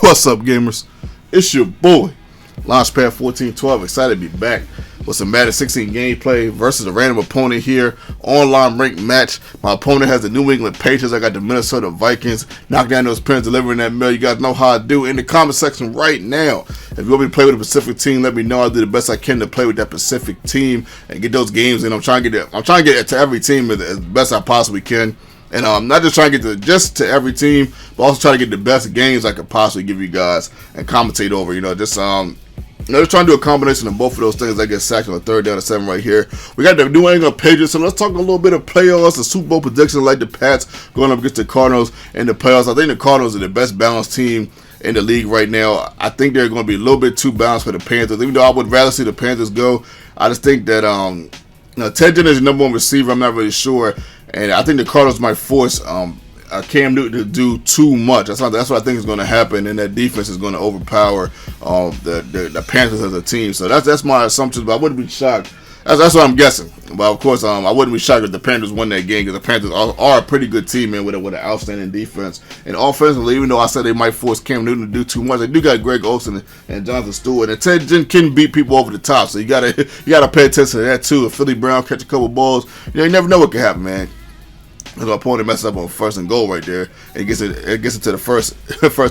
What's up, gamers? It's your boy, Launchpad 1412. Excited to be back with some Madden 16 gameplay versus a random opponent here. Online ranked match. My opponent has the New England Patriots. I got the Minnesota Vikings. Knock down those pins, delivering that mail. You guys know how I do in the comment section right now. If you want me to play with a Pacific team, let me know. I'll do the best I can to play with that Pacific team and get those games in. I'm trying to get it to every team as best I possibly can. And I'm not just trying to get to every team, but also trying to get the best games I could possibly give you guys and commentate over. Just trying to do a combination of both of those things. I get sacked on the third down and 7 right here. We got the New England Patriots, so let's talk a little bit of playoffs, the Super Bowl predictions like the Pats going up against the Cardinals in the playoffs. I think the Cardinals are the best balanced team in the league right now. I think they're going to be a little bit too balanced for the Panthers. Even though I would rather see the Panthers go, I just think that Ted Ginn is the number one receiver. I'm not really sure. And I think the Cardinals might force Cam Newton to do too much. That's what I think is going to happen, and that defense is going to overpower the Panthers as a team. So that's my assumption, but I wouldn't be shocked. That's what I'm guessing. But of course, I wouldn't be shocked if the Panthers won that game, because the Panthers are a pretty good team, man, with an outstanding defense. And offensively, even though I said they might force Cam Newton to do too much, they do got Greg Olsen and Jonathan Stewart. And Ted Ginn can beat people over the top, so you gotta pay attention to that too. If Philly Brown catch a couple balls, you never know what can happen, man. Because my opponent messed up on first and goal right there. It gets into the first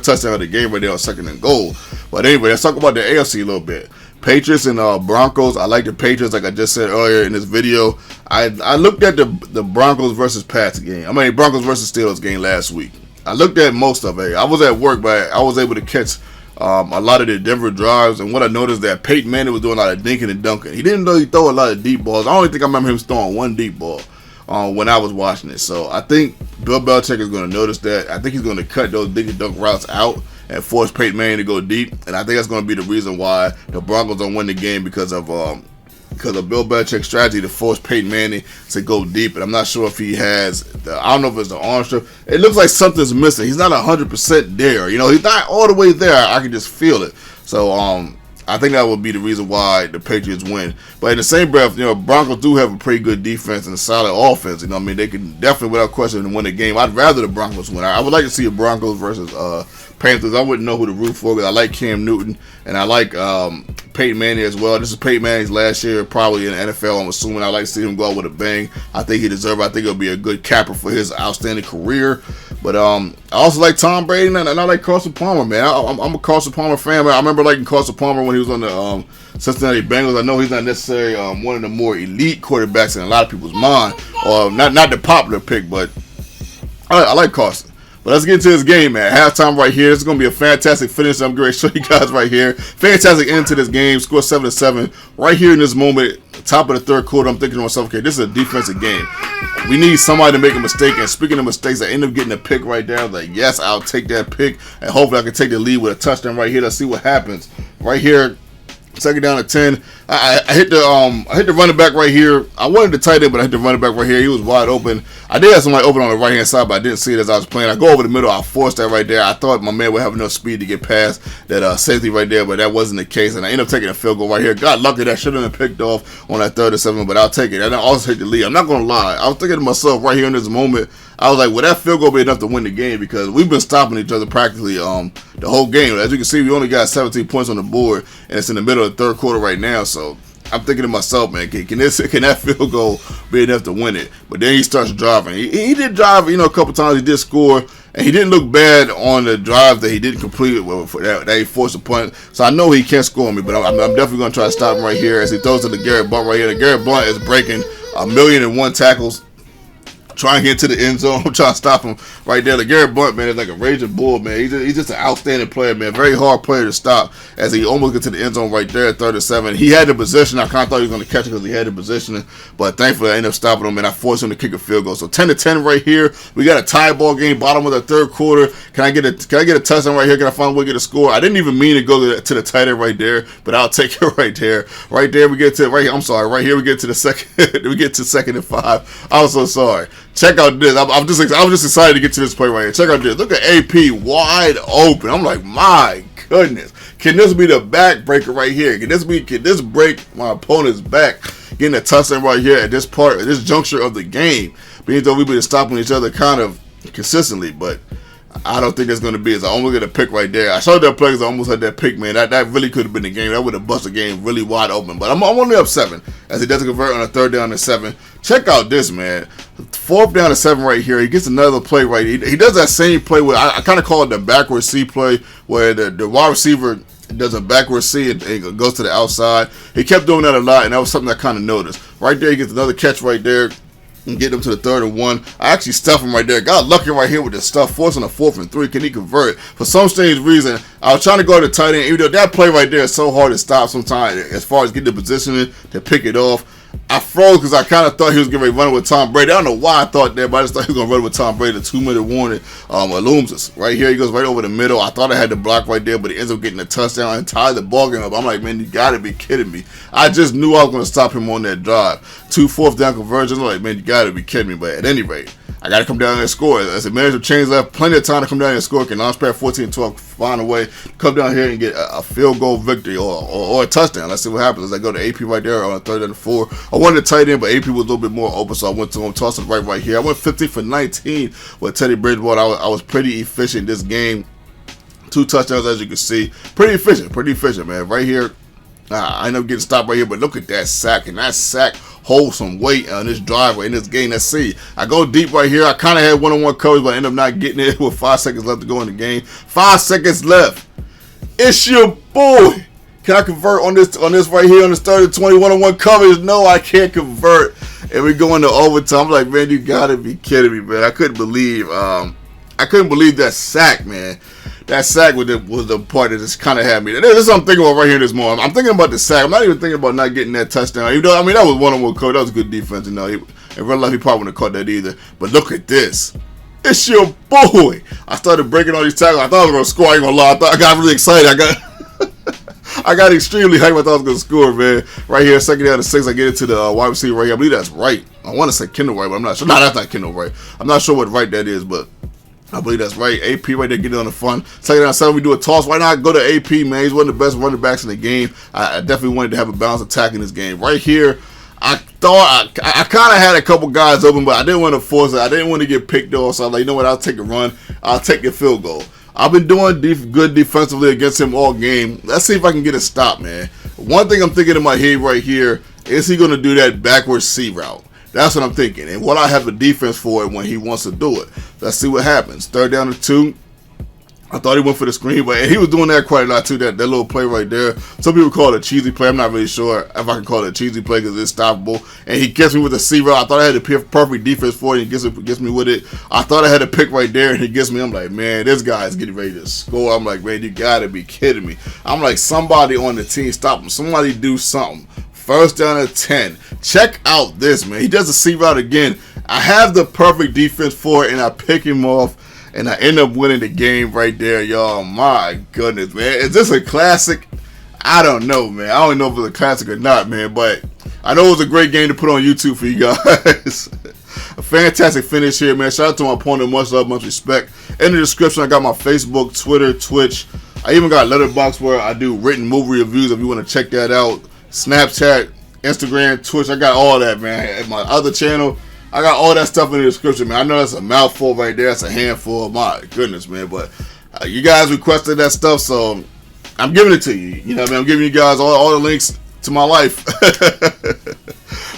touchdown of the game right there on second and goal. But anyway, let's talk about the AFC a little bit. Patriots and Broncos. I like the Patriots, like I just said earlier in this video. I looked at the Broncos versus Pats game. Broncos versus Steelers game last week. I looked at most of it. I was at work, but I was able to catch a lot of the Denver drives. And what I noticed that Peyton Manning was doing a lot of dinking and dunking. He didn't really throw a lot of deep balls. I only think I remember him throwing one deep ball when I was watching it. So I think Bill Belichick is going to notice that. I think he's going to cut those dink and dunk routes out and force Peyton Manning to go deep. And I think that's going to be the reason why the Broncos don't win the game, because of Bill Belichick's strategy to force Peyton Manning to go deep. And I'm not sure if he has I don't know if it's the arm strength. It looks like something's missing. He's not 100% there. He's not all the way there. I can just feel it. So I think that would be the reason why the Patriots win. But in the same breath, Broncos do have a pretty good defense and a solid offense. They can definitely, without question, win the game. I'd rather the Broncos win. I would like to see a Broncos versus Panthers. I wouldn't know who to root for, because I like Cam Newton and I like Peyton Manning as well. This is Peyton Manning's last year probably in the NFL. I'm assuming. I'd like to see him go out with a bang. I think he deserves it. I think it'll be a good capper for his outstanding career. But I also like Tom Brady, and I like Carson Palmer, man. I'm a Carson Palmer fan, man. I remember liking Carson Palmer when he was on the Cincinnati Bengals. I know he's not necessarily one of the more elite quarterbacks in a lot of people's mind, or not the popular pick, but I like Carson. But let's get into this game, man. Halftime right here. This is going to be a fantastic finish. I'm going to show you guys right here. Fantastic end to this game. Score 7-7. Right here in this moment, top of the third quarter, I'm thinking to myself, okay, this is a defensive game. We need somebody to make a mistake. And speaking of mistakes, I end up getting a pick right there. I was like, yes, I'll take that pick. And hopefully I can take the lead with a touchdown right here. Let's see what happens. Right here, second down to 10. I hit the running back right here. I wanted the tight end, but I hit the running back right here. He was wide open. I did have somebody open on the right hand side, but I didn't see it as I was playing. I go over the middle. I forced that right there. I thought my man would have enough speed to get past that safety right there, but that wasn't the case. And I ended up taking a field goal right here. Got lucky that should have been picked off on that 3rd and 7, but I'll take it. And I also take the lead. I'm not gonna lie. I was thinking to myself right here in this moment, I was like, will that field goal be enough to win the game? Because we've been stopping each other practically the whole game. As you can see, we only got 17 points on the board, and it's in the middle of the third quarter right now. So I'm thinking to myself, man, can that field goal be enough to win it? But then he starts driving. He did drive, a couple times. He did score, and he didn't look bad on the drive that he didn't complete that he forced a punt. So I know he can't score me, but I'm definitely going to try to stop him right here as he throws to the Garrett Blunt right here. The Garrett Blunt is breaking 1,000,001 tackles, trying to get to the end zone. I'm trying to stop him right there. The Garrett Blunt, man, is like a raging bull, man. He's just an outstanding player, man. Very hard player to stop as he almost gets to the end zone right there at 3rd and 7. He had the position. I kind of thought he was going to catch it because he had the position, but thankfully I ended up stopping him, and I forced him to kick a field goal. So 10-10 right here. We got a tie ball game, bottom of the third quarter. Can I get a touchdown right here? Can I find a way to get a score? I didn't even mean to go to the tight end right there, but I'll take it right there. Right there we get to right here. I'm sorry. Right here we get to the second. We get to 2nd and 5. I'm so sorry. Check out this. I was just excited to get to this play right here. Check out this. Look at AP wide open. I'm like, my goodness. Can this be the backbreaker right here? Can this break my opponent's back? Getting a touchdown right here at this juncture of the game. Being though we've been stopping each other kind of consistently, but I don't think that's going to be. It's almost get a pick right there. I saw that play because I almost had that pick, man. That really could have been the game. That would have busted the game really wide open. But I'm only up 7 as he doesn't convert on a 3rd down and 7. Check out this, man. 4th down and 7 right here. He gets another play right. He does that same play where I kind of call it the backward C play, where the wide receiver does a backward C and goes to the outside. He kept doing that a lot, and that was something I kind of noticed. Right there, he gets another catch right there and get him to the 3rd and 1. I actually stuffed him right there. Got lucky right here with the stuff, forcing a 4th and 3. Can he convert? For some strange reason, I was trying to go to the tight end, even though that play right there is so hard to stop sometimes as far as getting the positioning to pick it off. I froze because I kind of thought he was going to run with Tom Brady. I don't know why I thought that, but I just thought he was going to run with Tom Brady. The 2-minute warning illumines us. Right here, he goes right over the middle. I thought I had the block right there, but he ends up getting a touchdown and tied the ball game up. I'm like, man, you got to be kidding me. I just knew I was going to stop him on that drive. 2 4th down conversions. I'm like, man, you got to be kidding me. But at any rate, I got to come down there and score. As a manager change left, plenty of time to come down here and score. Can Launchpad 14-12 find a way to come down here and get a field goal victory or a touchdown. Let's see what happens. As I go to AP right there on a 3rd and 4. I wanted to tight end, but AP was a little bit more open, so I went to him, tossed it right here. I went 15 for 19 with Teddy Bridgewater. I was pretty efficient this game. 2 touchdowns, as you can see. Pretty efficient, man. Right here, I ended up getting stopped right here, but look at that sack, and that sack holds some weight on this drive in this game. Let's see. I go deep right here. I kind of had one-on-one coverage, but I ended up not getting it with 5 seconds left to go in the game. 5 seconds left. It's your boy. Can I convert on this right here on this 3rd and 20 one-on-one coverage? No, I can't convert. And we go into overtime. I'm like, man, you gotta be kidding me, man. I couldn't believe that sack, man. That sack was the part that just kind of had me. This is what I'm thinking about right here this morning. I'm thinking about the sack. I'm not even thinking about not getting that touchdown. Even though, I mean, that was one-on-one coverage. That was good defense. You know, in real life, he probably wouldn't have caught that either. But look at this. It's your boy. I started breaking all these tackles. I thought I was going to score. I ain't going to lie. I got really excited. I got extremely hyped. I thought I was going to score, man. Right here, 2nd down and 6. I get it to the wide receiver right here. I believe that's right. I want to say Kendall Wright, but I'm not sure. No, that's not Kendall Wright. I'm not sure what right that is, but I believe that's right. AP right there, getting on the front. 2nd down and 7, we do a toss. Why not go to AP, man? He's one of the best running backs in the game. I definitely wanted to have a balanced attack in this game. Right here, I thought I kind of had a couple guys open, but I didn't want to force it. I didn't want to get picked off, so I was like, you know what? I'll take a run. I'll take the field goal. I've been doing good defensively against him all game. Let's see if I can get a stop, man. One thing I'm thinking in my head right here, is he going to do that backwards C route? That's what I'm thinking. And what I have the defense for it when he wants to do it. Let's see what happens. 3rd down and 2. I thought he went for the screen, but he was doing that quite a lot too, that little play right there. Some people call it a cheesy play. I'm not really sure if I can call it a cheesy play because it's stoppable. And he gets me with a C route. I thought I had the perfect defense for it. He gets me with it. I thought I had a pick right there, and he gets me. I'm like, man, this guy's getting ready to score. I'm like, man, you got to be kidding me. I'm like, somebody on the team stop him. Somebody do something. 1st down and 10. Check out this, man. He does the C route again. I have the perfect defense for it, and I pick him off. And I end up winning the game right there, y'all. My goodness, man. Is this a classic? I don't know, man. I don't know if it's a classic or not, man. But I know it was a great game to put on YouTube for you guys. A fantastic finish here, man. Shout out to my opponent. Much love, much respect. In the description, I got my Facebook, Twitter, Twitch. I even got Letterboxd where I do written movie reviews if you want to check that out. Snapchat, Instagram, Twitch. I got all that, man. At my other channel, I got all that stuff in the description, man. I know that's a mouthful right there. That's a handful. My goodness, man. But you guys requested that stuff, so I'm giving it to you. You know what I mean? I'm giving you guys all the links to my life.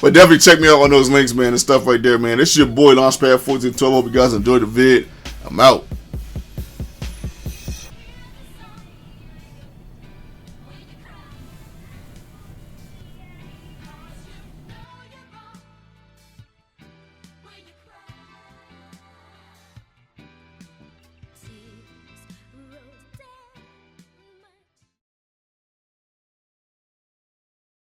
But definitely check me out on those links, man, and stuff right there, man. This is your boy, Launchpad 1412. Hope you guys enjoyed the vid. I'm out.